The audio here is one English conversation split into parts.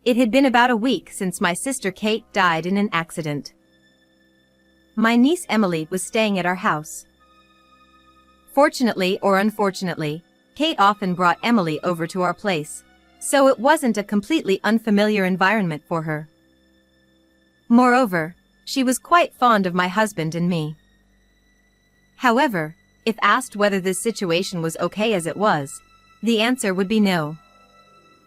It had been about a week since my sister Kate died in an accident. My niece Emily was staying at our house. Fortunately or unfortunately, Kate often brought Emily over to our place, so it wasn't a completely unfamiliar environment for her. Moreover, she was quite fond of my husband and me. However, if asked whether this situation was okay as it was, the answer would be no.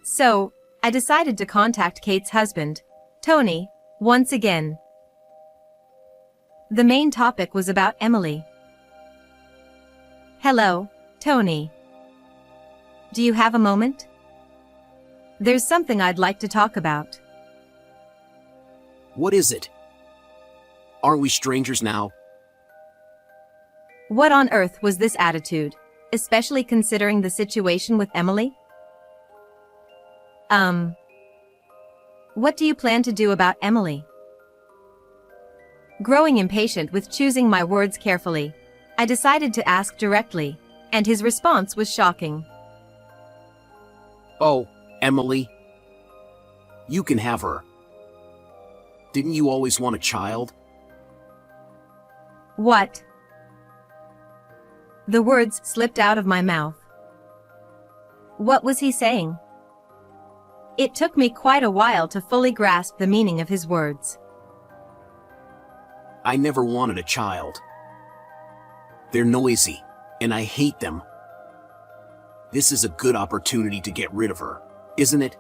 So, I decided to contact Kate's husband, Tony, once again. The main topic was about Emily. Hello, Tony. Do you have a moment? There's something I'd like to talk about. What is it? Aren't we strangers now? What on earth was this attitude, especially considering the situation with Emily? What do you plan to do about Emily? Growing impatient with choosing my words carefully, I decided to ask directly, and his response was shocking. Oh, Emily. You can have her. Didn't you always want a child? What? The words slipped out of my mouth. What was he saying? It took me quite a while to fully grasp the meaning of his words. I never wanted a child. They're noisy, and I hate them. This is a good opportunity to get rid of her, isn't it?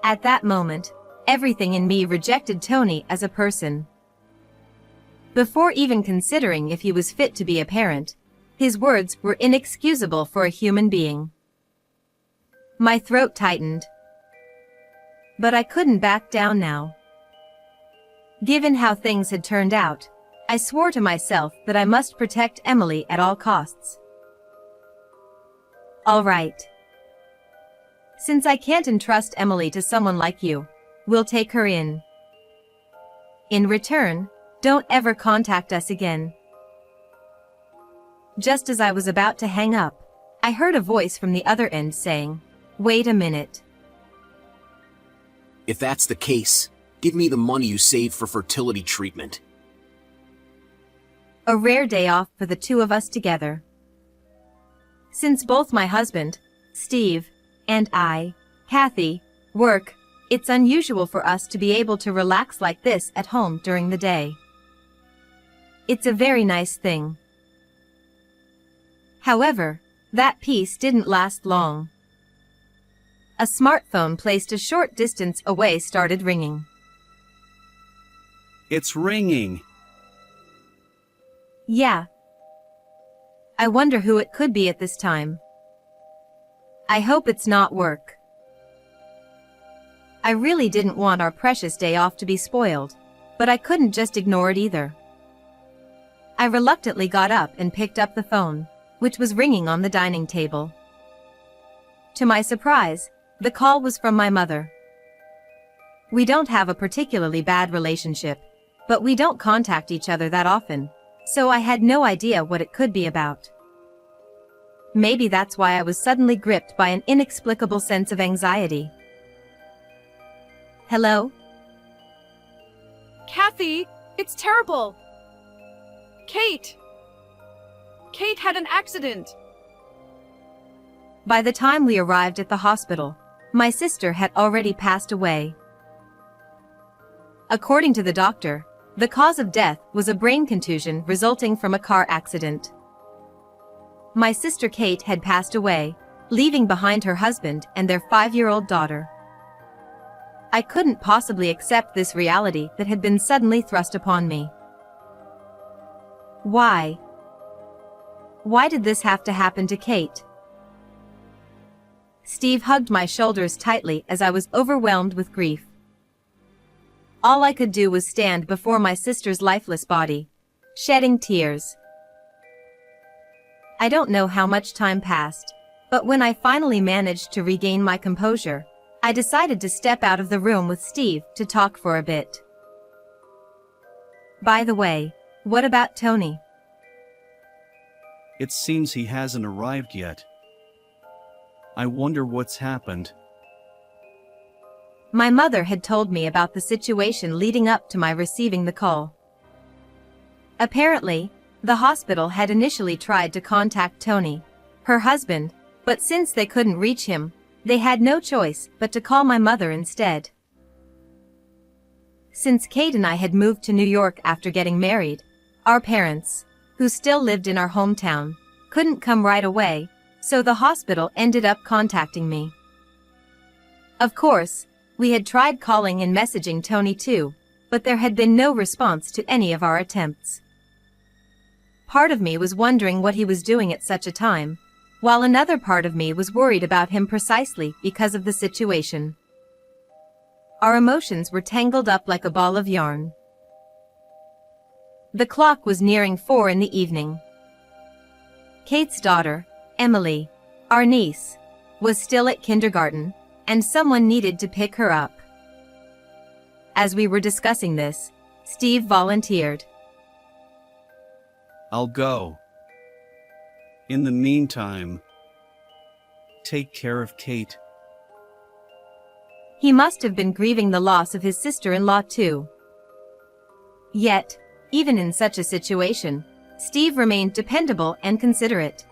At that moment, everything in me rejected Tony as a person. Before even considering if he was fit to be a parent, his words were inexcusable for a human being. My throat tightened. But I couldn't back down now. Given how things had turned out, I swore to myself that I must protect Emily at all costs. All right. Since I can't entrust Emily to someone like you, we'll take her in. In return, don't ever contact us again. Just as I was about to hang up, I heard a voice from the other end saying, "Wait a minute." If that's the case, give me the money you saved for fertility treatment. A rare day off for the two of us together. Since both my husband, Steve, and I, Kathy, work, it's unusual for us to be able to relax like this at home during the day. It's a very nice thing. However, that peace didn't last long. A smartphone placed a short distance away started ringing. It's ringing. Yeah. I wonder who it could be at this time. I hope it's not work. I really didn't want our precious day off to be spoiled, but I couldn't just ignore it either. I reluctantly got up and picked up the phone, which was ringing on the dining table. To my surprise, the call was from my mother. We don't have a particularly bad relationship, but we don't contact each other that often, so I had no idea what it could be about. Maybe that's why I was suddenly gripped by an inexplicable sense of anxiety. Hello? Kathy, it's terrible. Kate had an accident. By the time we arrived at the hospital, my sister had already passed away. According to the doctor, the cause of death was a brain contusion resulting from a car accident. My sister Kate had passed away, leaving behind her husband and their 5-year-old daughter. I couldn't possibly accept this reality that had been suddenly thrust upon me. Why? Why did this have to happen to Kate? Steve hugged my shoulders tightly as I was overwhelmed with grief. All I could do was stand before my sister's lifeless body, shedding tears. I don't know how much time passed, but when I finally managed to regain my composure, I decided to step out of the room with Steve to talk for a bit. By the way, what about Tony? It seems he hasn't arrived yet. I wonder what's happened. My mother had told me about the situation leading up to my receiving the call. Apparently, the hospital had initially tried to contact Tony, her husband, but since they couldn't reach him, they had no choice but to call my mother instead. Since Kate and I had moved to New York after getting married, our parents, who still lived in our hometown, couldn't come right away, so the hospital ended up contacting me. Of course, we had tried calling and messaging Tony too, but there had been no response to any of our attempts. Part of me was wondering what he was doing at such a time, while another part of me was worried about him precisely because of the situation. Our emotions were tangled up like a ball of yarn. The clock was nearing 4 in the evening. Kate's daughter, Emily, our niece, was still at kindergarten, and someone needed to pick her up. As we were discussing this, Steve volunteered. I'll go. In the meantime, take care of Kate. He must have been grieving the loss of his sister-in-law too. Yet, even in such a situation, Steve remained dependable and considerate.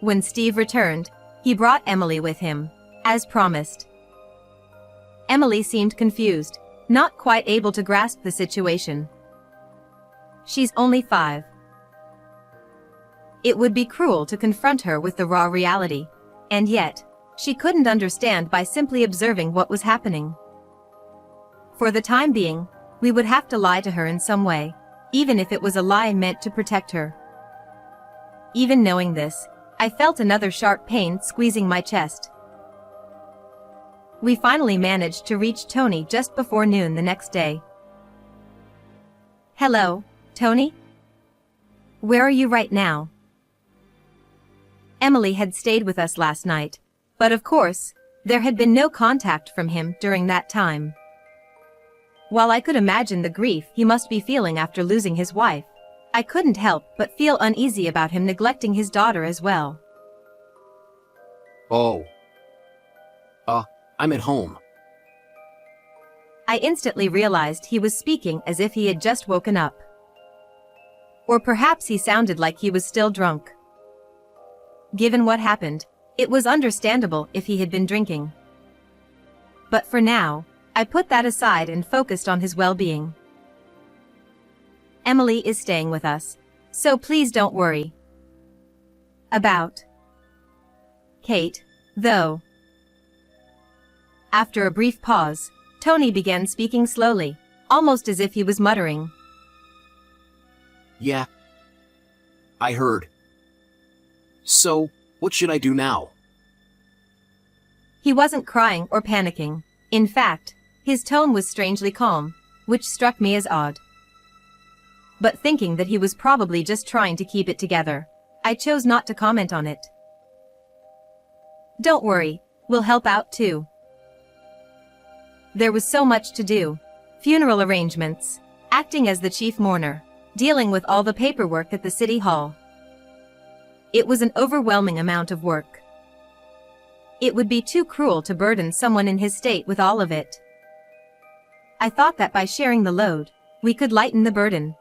When Steve returned, he brought Emily with him, as promised. Emily seemed confused, not quite able to grasp the situation. She's only 5. It would be cruel to confront her with the raw reality, and yet, she couldn't understand by simply observing what was happening. For the time being, we would have to lie to her in some way, even if it was a lie meant to protect her. Even knowing this, I felt another sharp pain squeezing my chest. We finally managed to reach Tony just before noon the next day. "Hello, Tony? Where are you right now?" Emily had stayed with us last night, but of course, there had been no contact from him during that time. While I could imagine the grief he must be feeling after losing his wife, I couldn't help but feel uneasy about him neglecting his daughter as well. Oh. I'm at home. I instantly realized he was speaking as if he had just woken up. Or perhaps he sounded like he was still drunk. Given what happened, it was understandable if he had been drinking. But for now, I put that aside and focused on his well-being. Emily is staying with us, so please don't worry about Kate, though. After a brief pause, Tony began speaking slowly, almost as if he was muttering. Yeah. I heard. So, what should I do now? He wasn't crying or panicking. In fact, his tone was strangely calm, which struck me as odd. But thinking that he was probably just trying to keep it together, I chose not to comment on it. "Don't worry, we'll help out too." There was so much to do. Funeral arrangements, acting as the chief mourner, dealing with all the paperwork at the city hall. It was an overwhelming amount of work. It would be too cruel to burden someone in his state with all of it. I thought that by sharing the load, we could lighten the burden.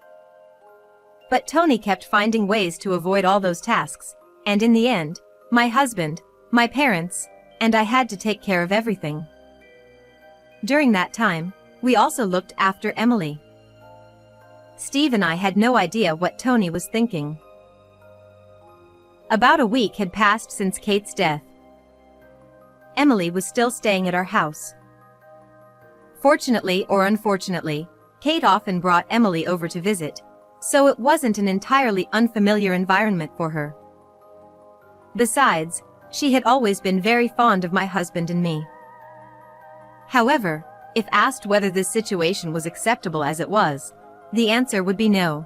But Tony kept finding ways to avoid all those tasks, and in the end, my husband, my parents, and I had to take care of everything. During that time, we also looked after Emily. Steve and I had no idea what Tony was thinking. About a week had passed since Kate's death. Emily was still staying at our house. Fortunately or unfortunately, Kate often brought Emily over to visit, so it wasn't an entirely unfamiliar environment for her. Besides, she had always been very fond of my husband and me. However, if asked whether this situation was acceptable as it was, the answer would be no.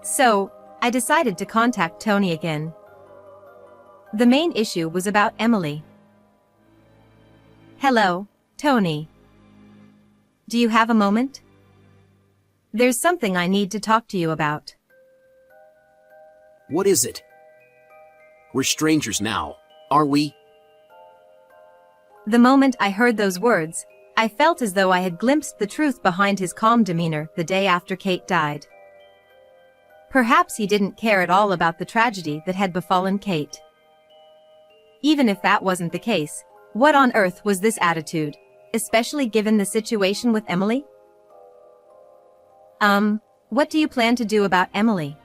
So, I decided to contact Tony again. The main issue was about Emily. "Hello, Tony. Do you have a moment? There's something I need to talk to you about." What is it? We're strangers now, aren't we? The moment I heard those words, I felt as though I had glimpsed the truth behind his calm demeanor the day after Kate died. Perhaps he didn't care at all about the tragedy that had befallen Kate. Even if that wasn't the case, what on earth was this attitude, especially given the situation with Emily? What do you plan to do about Emily?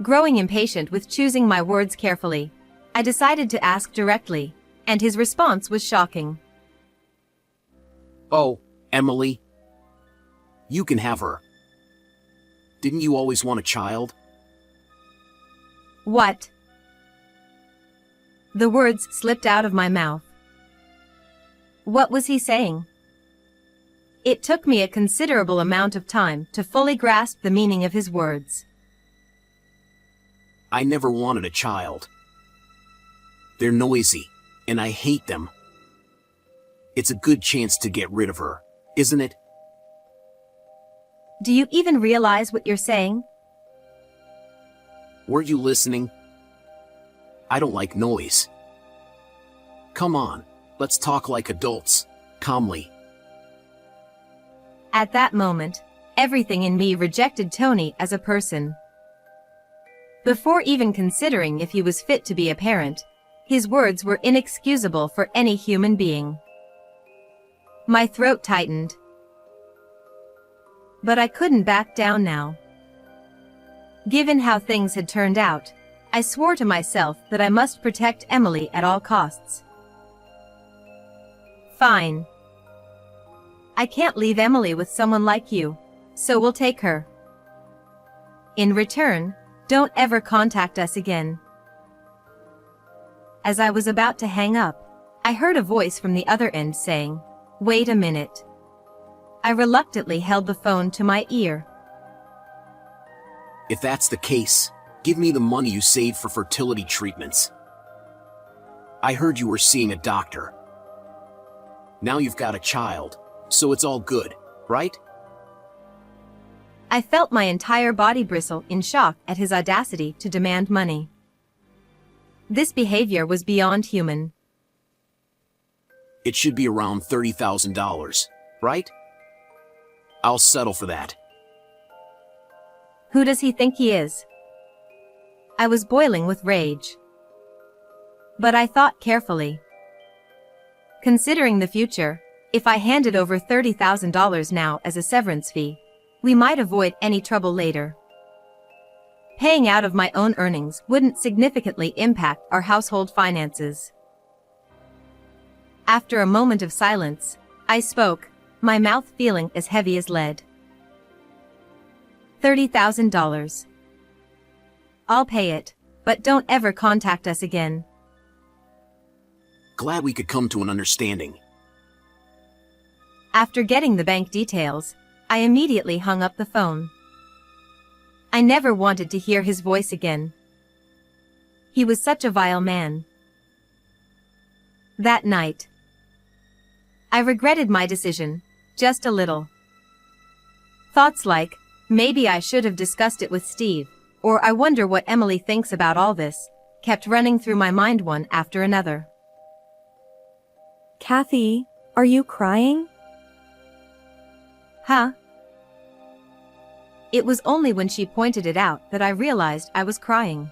Growing impatient with choosing my words carefully, I decided to ask directly, and his response was shocking. Oh, Emily. You can have her. Didn't you always want a child? What? The words slipped out of my mouth. What was he saying? It took me a considerable amount of time to fully grasp the meaning of his words. I never wanted a child. They're noisy, and I hate them. It's a good chance to get rid of her, isn't it? Do you even realize what you're saying? Were you listening? I don't like noise. Come on, let's talk like adults, calmly. At that moment, everything in me rejected Tony as a person. Before even considering if he was fit to be a parent, his words were inexcusable for any human being. My throat tightened. But I couldn't back down now. Given how things had turned out, I swore to myself that I must protect Emily at all costs. Fine. I can't leave Emily with someone like you, so we'll take her. In return, don't ever contact us again. As I was about to hang up, I heard a voice from the other end saying, "Wait a minute." I reluctantly held the phone to my ear. If that's the case, give me the money you saved for fertility treatments. I heard you were seeing a doctor. Now you've got a child, so it's all good, right? I felt my entire body bristle in shock at his audacity to demand money. This behavior was beyond human. It should be around $30,000, right? I'll settle for that. Who does he think he is? I was boiling with rage. But I thought carefully. Considering the future, if I handed over $30,000 now as a severance fee, we might avoid any trouble later. Paying out of my own earnings wouldn't significantly impact our household finances. After a moment of silence, I spoke, my mouth feeling as heavy as lead. $30,000. I'll pay it, but don't ever contact us again. Glad we could come to an understanding. After getting the bank details, I immediately hung up the phone. I never wanted to hear his voice again. He was such a vile man. That night, I regretted my decision, just a little. Thoughts like, maybe I should have discussed it with Steve, or I wonder what Emily thinks about all this, kept running through my mind one after another. Kathy, are you crying? Huh? It was only when she pointed it out that I realized I was crying.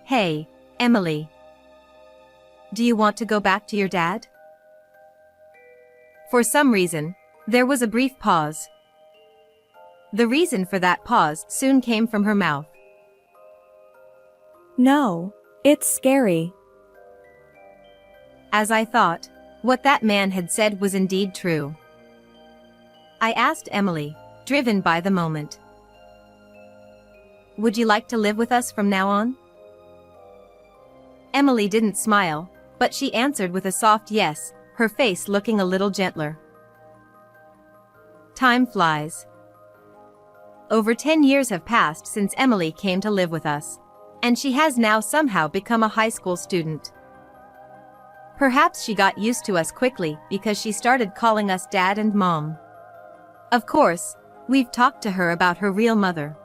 Hey, Emily. Do you want to go back to your dad? For some reason, there was a brief pause. The reason for that pause soon came from her mouth. No, it's scary. As I thought, what that man had said was indeed true. I asked Emily, driven by the moment. Would you like to live with us from now on? Emily didn't smile, but she answered with a soft yes, her face looking a little gentler. Time flies. Over 10 years have passed since Emily came to live with us, and she has now somehow become a high school student. Perhaps she got used to us quickly because she started calling us Dad and Mom. Of course, we've talked to her about her real mother.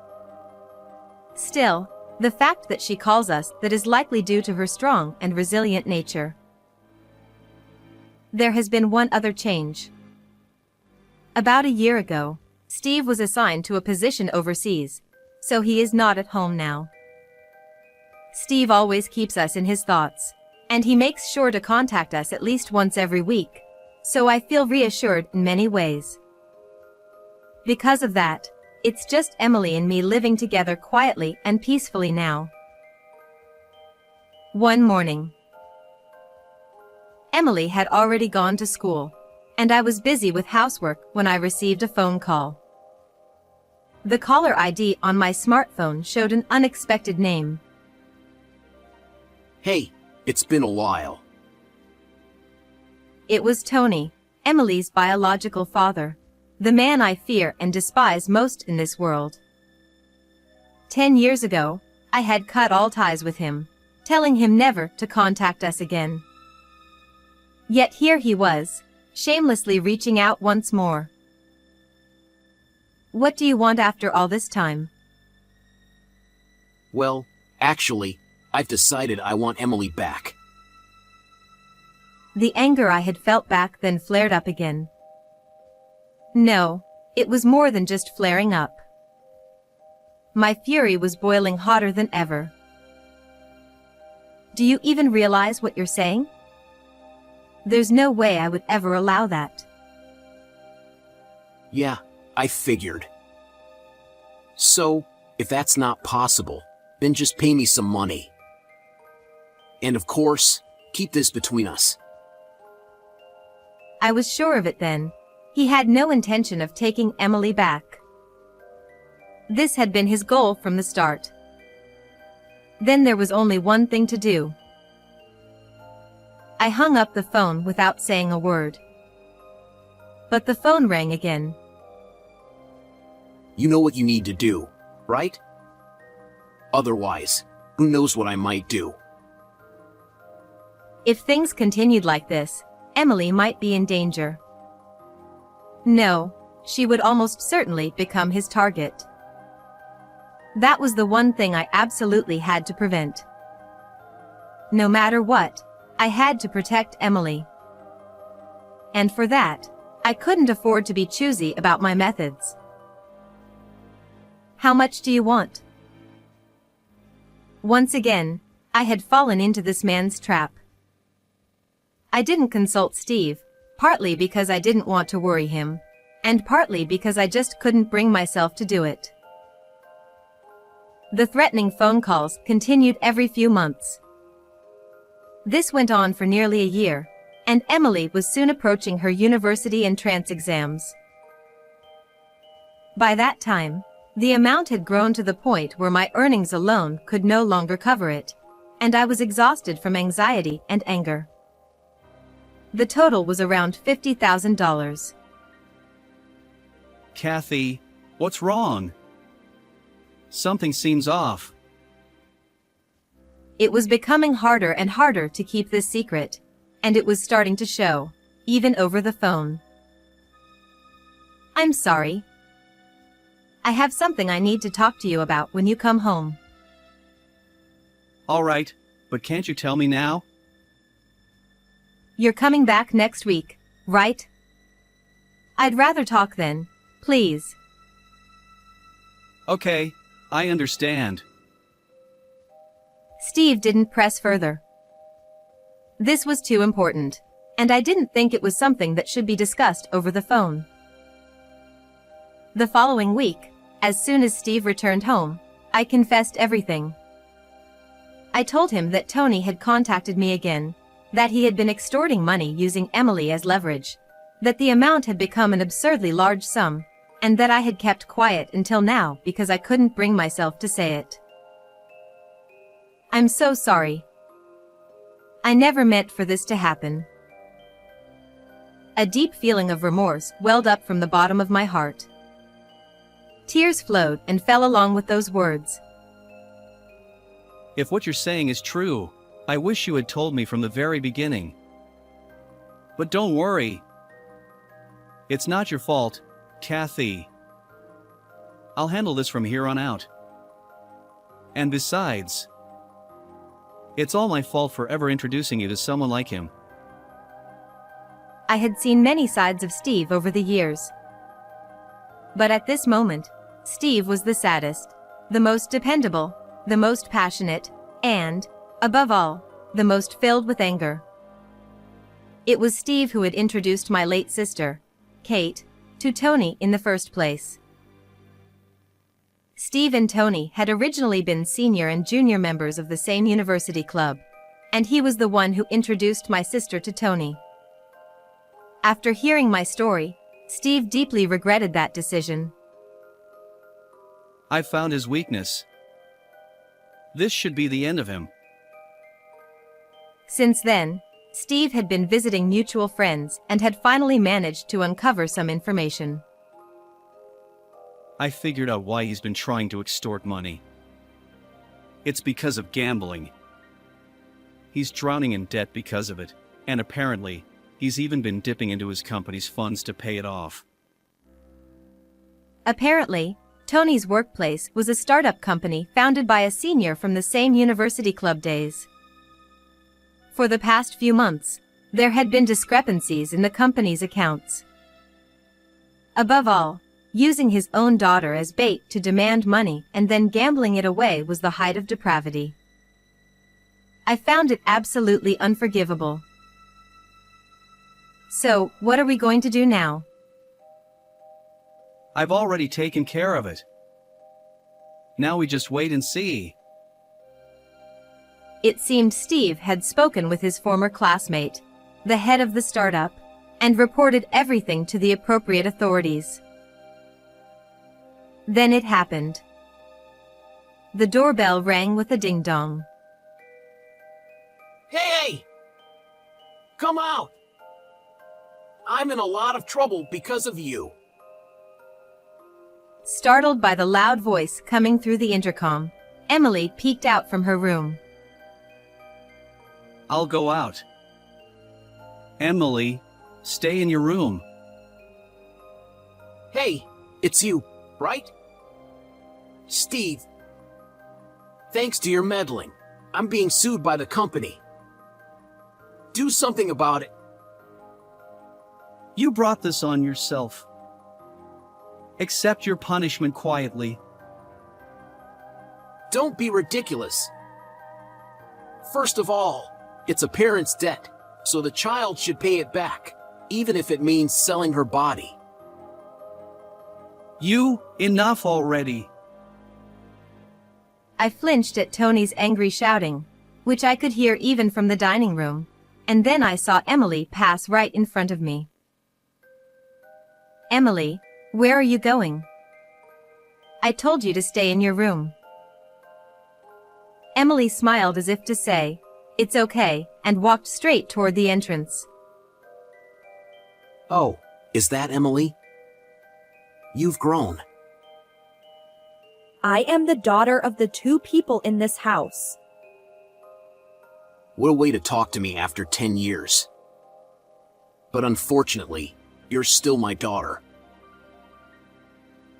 Still, The fact that she calls us that is likely due to her strong and resilient nature. There has been one other change. About a year ago, Steve was assigned to a position overseas, so he is not at home now. Steve always keeps us in his thoughts, and he makes sure to contact us at least once every week, so I feel reassured in many ways. Because of that, it's just Emily and me living together quietly and peacefully now. One morning, Emily had already gone to school, and I was busy with housework when I received a phone call. The caller ID on my smartphone showed an unexpected name. Hey, it's been a while. It was Tony, Emily's biological father, the man I fear and despise most in this world. 10 years ago, I had cut all ties with him, telling him never to contact us again. Yet here he was, shamelessly reaching out once more. What do you want after all this time? Well, actually, I've decided I want Emily back. The anger I had felt back then flared up again. No, it was more than just flaring up. My fury was boiling hotter than ever. Do you even realize what you're saying? There's no way I would ever allow that. Yeah, I figured. So, if that's not possible, then just pay me some money. And of course, keep this between us. I was sure of it then. He had no intention of taking Emily back. This had been his goal from the start. Then there was only one thing to do. I hung up the phone without saying a word. But the phone rang again. You know what you need to do, right? Otherwise, who knows what I might do. If things continued like this, Emily might be in danger. No, she would almost certainly become his target. That was the one thing I absolutely had to prevent. No matter what, I had to protect Emily. And for that, I couldn't afford to be choosy about my methods. How much do you want? Once again, I had fallen into this man's trap. I didn't consult Steve, partly because I didn't want to worry him, and partly because I just couldn't bring myself to do it. The threatening phone calls continued every few months. This went on for nearly a year, and Emily was soon approaching her university entrance exams. By that time, the amount had grown to the point where my earnings alone could no longer cover it, and I was exhausted from anxiety and anger. The total was around $50,000. Kathy, what's wrong? Something seems off. It was becoming harder and harder to keep this secret, and it was starting to show, even over the phone. I'm sorry. I have something I need to talk to you about when you come home. All right, but can't you tell me now? You're coming back next week, right? I'd rather talk then, please. Okay, I understand. Steve didn't press further. This was too important, and I didn't think it was something that should be discussed over the phone. The following week, as soon as Steve returned home, I confessed everything. I told him that Tony had contacted me again, that he had been extorting money using Emily as leverage, that the amount had become an absurdly large sum, and that I had kept quiet until now because I couldn't bring myself to say it. I'm so sorry. I never meant for this to happen. A deep feeling of remorse welled up from the bottom of my heart. Tears flowed and fell along with those words. If what you're saying is true, I wish you had told me from the very beginning. But don't worry. It's not your fault, Kathy. I'll handle this from here on out. And besides, it's all my fault for ever introducing you to someone like him. I had seen many sides of Steve over the years. But at this moment, Steve was the saddest, the most dependable, the most passionate, and, above all, the most filled with anger. It was Steve who had introduced my late sister, Kate, to Tony in the first place. Steve and Tony had originally been senior and junior members of the same university club, and he was the one who introduced my sister to Tony. After hearing my story, Steve deeply regretted that decision. I found his weakness. This should be the end of him. Since then, Steve had been visiting mutual friends and had finally managed to uncover some information. I figured out why he's been trying to extort money. It's because of gambling. He's drowning in debt because of it, and apparently, he's even been dipping into his company's funds to pay it off. Apparently, Tony's workplace was a startup company founded by a senior from the same university club days. For the past few months, there had been discrepancies in the company's accounts. Above all, using his own daughter as bait to demand money and then gambling it away was the height of depravity. I found it absolutely unforgivable. So, what are we going to do now? I've already taken care of it. Now we just wait and see. It seemed Steve had spoken with his former classmate, the head of the startup, and reported everything to the appropriate authorities. Then it happened. The doorbell rang with a ding-dong. Hey! Come out! I'm in a lot of trouble because of you. Startled by the loud voice coming through the intercom, Emily peeked out from her room. I'll go out. Emily, stay in your room. Hey, it's you, right? Steve. Thanks to your meddling, I'm being sued by the company. Do something about it. You brought this on yourself. Accept your punishment quietly. Don't be ridiculous. First of all, it's a parent's debt, so the child should pay it back, even if it means selling her body. Enough already. I flinched at Tony's angry shouting, which I could hear even from the dining room, and then I saw Emily pass right in front of me. Emily, where are you going? I told you to stay in your room. Emily smiled as if to say, "It's okay," and walked straight toward the entrance. Oh, is that Emily? You've grown. I am the daughter of the two people in this house. What a way to talk to me after 10 years. But unfortunately, you're still my daughter.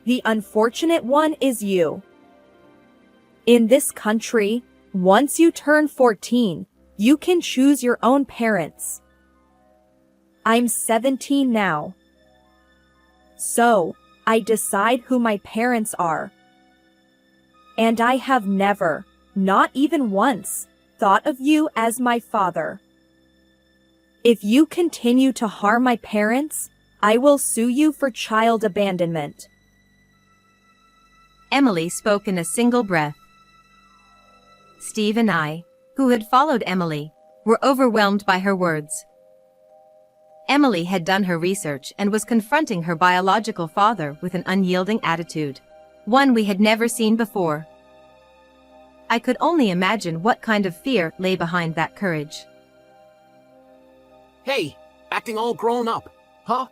The unfortunate one is you. In this country, once you turn 14, you can choose your own parents. I'm 17 now. So, I decide who my parents are. And I have never, not even once, thought of you as my father. If you continue to harm my parents, I will sue you for child abandonment. Emily spoke in a single breath. Steve and I, who had followed Emily, were overwhelmed by her words. Emily had done her research and was confronting her biological father with an unyielding attitude, one we had never seen before. I could only imagine what kind of fear lay behind that courage. Hey, acting all grown up, huh?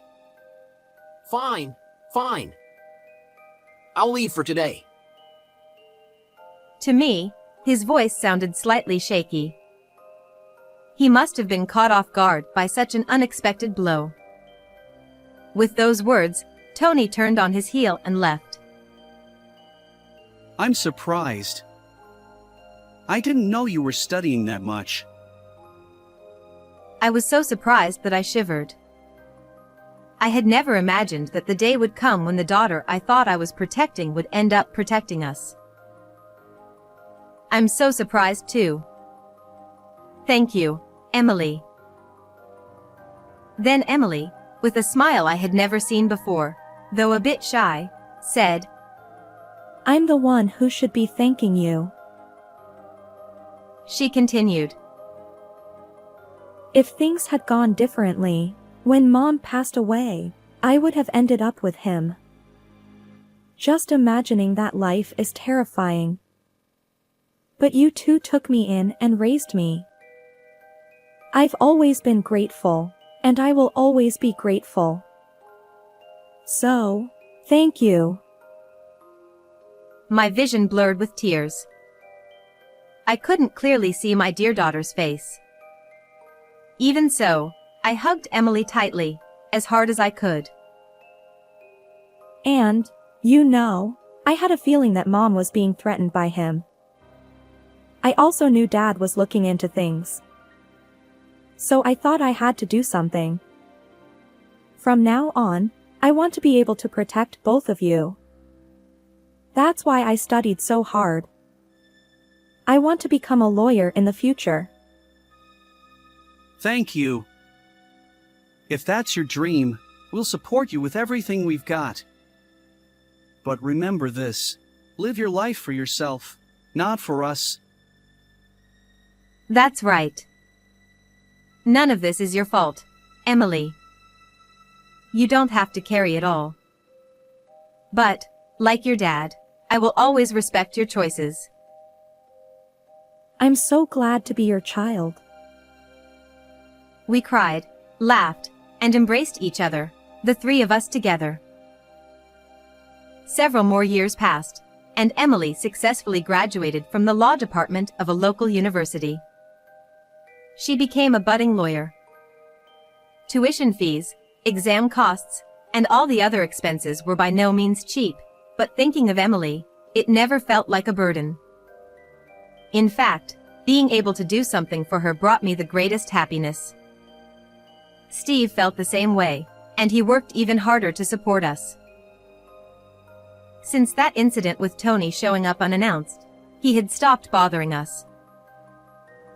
Fine, fine. I'll leave for today. To me, his voice sounded slightly shaky. He must have been caught off guard by such an unexpected blow. With those words, Tony turned on his heel and left. I'm surprised. I didn't know you were studying that much. I was so surprised that I shivered. I had never imagined that the day would come when the daughter I thought I was protecting would end up protecting us. I'm so surprised too. Thank you, Emily. Then Emily, with a smile I had never seen before, though a bit shy, said, I'm the one who should be thanking you. She continued, If things had gone differently, when Mom passed away, I would have ended up with him. Just imagining that life is terrifying. But you two took me in and raised me. I've always been grateful, and I will always be grateful. So, thank you. My vision blurred with tears. I couldn't clearly see my dear daughter's face. Even so, I hugged Emily tightly, as hard as I could. And, you know, I had a feeling that Mom was being threatened by him. I also knew Dad was looking into things. So I thought I had to do something. From now on, I want to be able to protect both of you. That's why I studied so hard. I want to become a lawyer in the future. Thank you. If that's your dream, we'll support you with everything we've got. But remember this, live your life for yourself, not for us. That's right. None of this is your fault, Emily. You don't have to carry it all. But, like your dad, I will always respect your choices. I'm so glad to be your child. We cried, laughed, and embraced each other, the three of us together. Several more years passed, and Emily successfully graduated from the law department of a local university. She became a budding lawyer. Tuition fees, exam costs, and all the other expenses were by no means cheap, but thinking of Emily, it never felt like a burden. In fact, being able to do something for her brought me the greatest happiness. Steve felt the same way, and he worked even harder to support us. Since that incident with Tony showing up unannounced, he had stopped bothering us.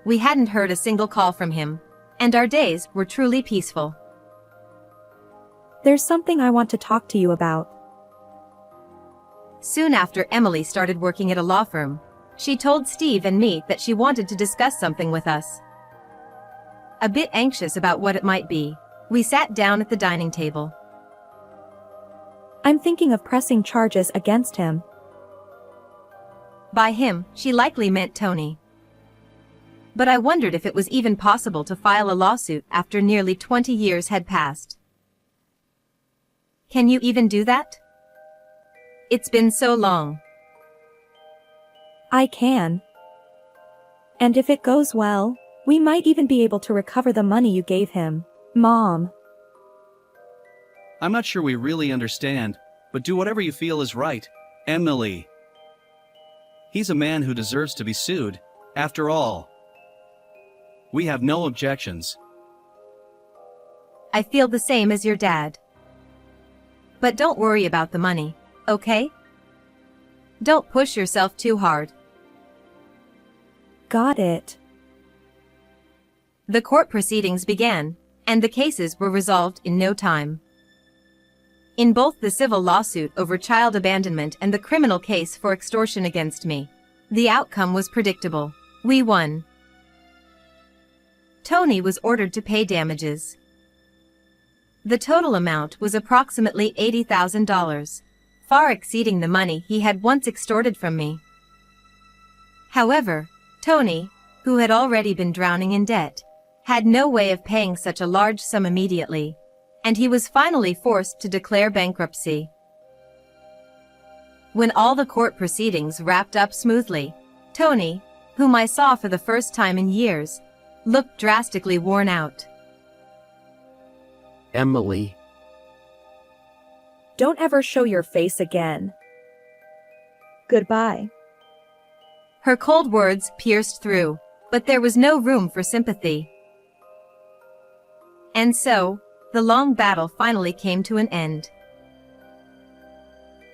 We hadn't heard a single call from him, and our days were truly peaceful. There's something I want to talk to you about. Soon after Emily started working at a law firm, she told Steve and me that she wanted to discuss something with us. A bit anxious about what it might be, we sat down at the dining table. I'm thinking of pressing charges against him. By him, she likely meant Tony. But I wondered if it was even possible to file a lawsuit after nearly 20 years had passed. Can you even do that? It's been so long. I can. And if it goes well, we might even be able to recover the money you gave him, Mom. I'm not sure we really understand, but do whatever you feel is right, Emily. He's a man who deserves to be sued, after all. We have no objections. I feel the same as your dad. But don't worry about the money, okay? Don't push yourself too hard. Got it. The court proceedings began, and the cases were resolved in no time. In both the civil lawsuit over child abandonment and the criminal case for extortion against me, the outcome was predictable. We won. Tony was ordered to pay damages. The total amount was approximately $80,000, far exceeding the money he had once extorted from me. However, Tony, who had already been drowning in debt, had no way of paying such a large sum immediately, and he was finally forced to declare bankruptcy. When all the court proceedings wrapped up smoothly, Tony, whom I saw for the first time in years, looked drastically worn out. Emily, Don't ever show your face again. Goodbye. Her cold words pierced through, but there was no room for sympathy. And so, the long battle finally came to an end.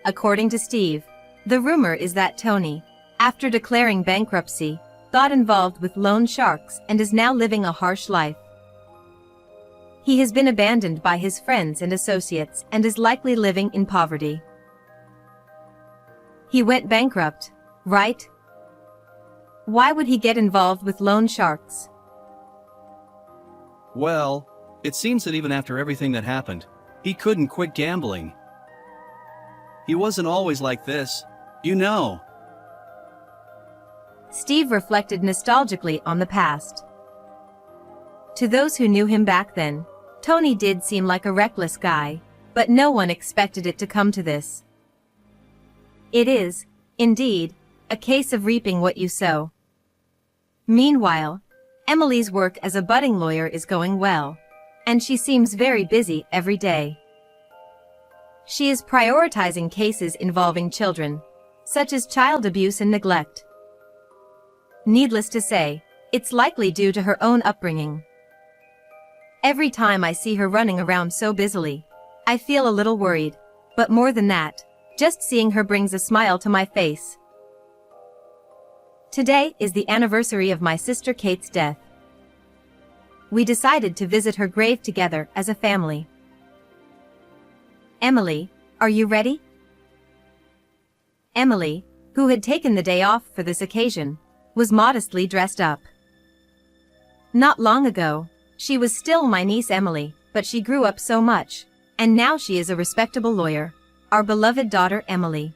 According to Steve, the rumor is that Tony, after declaring bankruptcy, got involved with loan sharks and is now living a harsh life. He has been abandoned by his friends and associates and is likely living in poverty. He went bankrupt, right? Why would he get involved with loan sharks? Well, it seems that even after everything that happened, he couldn't quit gambling. He wasn't always like this, you know. Steve reflected nostalgically on the past. To those who knew him back then, Tony did seem like a reckless guy, but no one expected it to come to this. It is, indeed, a case of reaping what you sow. Meanwhile, Emily's work as a budding lawyer is going well, and she seems very busy every day. She is prioritizing cases involving children, such as child abuse and neglect. Needless to say, it's likely due to her own upbringing. Every time I see her running around so busily, I feel a little worried, but more than that, just seeing her brings a smile to my face. Today is the anniversary of my sister Kate's death. We decided to visit her grave together as a family. Emily, are you ready? Emily, who had taken the day off for this occasion, was modestly dressed up. Not long ago, she was still my niece Emily, but she grew up so much, and now she is a respectable lawyer, our beloved daughter Emily.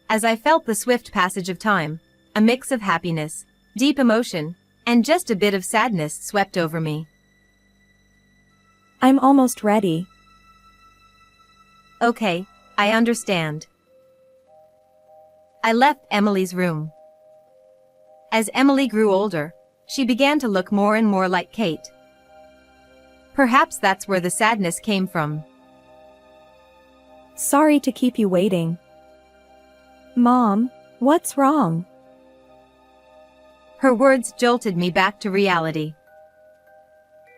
As I felt the swift passage of time, a mix of happiness, deep emotion, and just a bit of sadness swept over me. I'm almost ready. Okay, I understand. I left Emily's room. As Emily grew older, she began to look more and more like Kate. Perhaps that's where the sadness came from. Sorry to keep you waiting. Mom, what's wrong? Her words jolted me back to reality.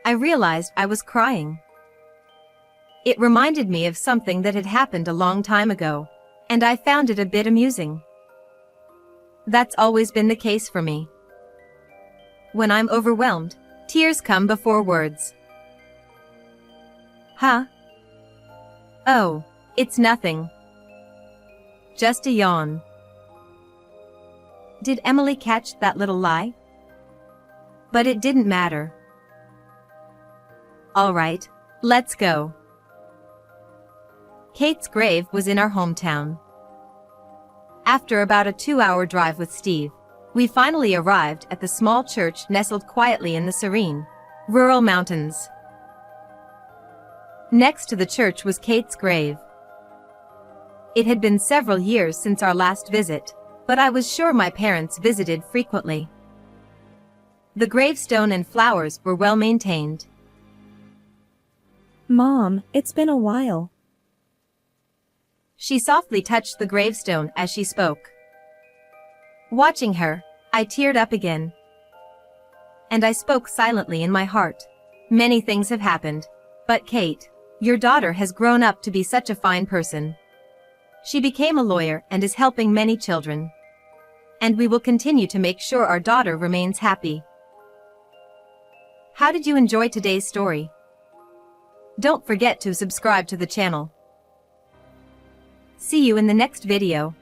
I realized I was crying. It reminded me of something that had happened a long time ago, and I found it a bit amusing. That's always been the case for me. When I'm overwhelmed, tears come before words. Huh? Oh, it's nothing. Just a yawn. Did Emily catch that little lie? But it didn't matter. All right, let's go. Kate's grave was in our hometown. After about a 2-hour drive with Steve, we finally arrived at the small church nestled quietly in the serene, rural mountains. Next to the church was Kate's grave. It had been several years since our last visit, but I was sure my parents visited frequently. The gravestone and flowers were well maintained. Mom, it's been a while. She softly touched the gravestone as she spoke. Watching her, I teared up again. And I spoke silently in my heart. Many things have happened, but Kate, your daughter has grown up to be such a fine person. She became a lawyer and is helping many children. And we will continue to make sure our daughter remains happy. How did you enjoy today's story? Don't forget to subscribe to the channel. See you in the next video.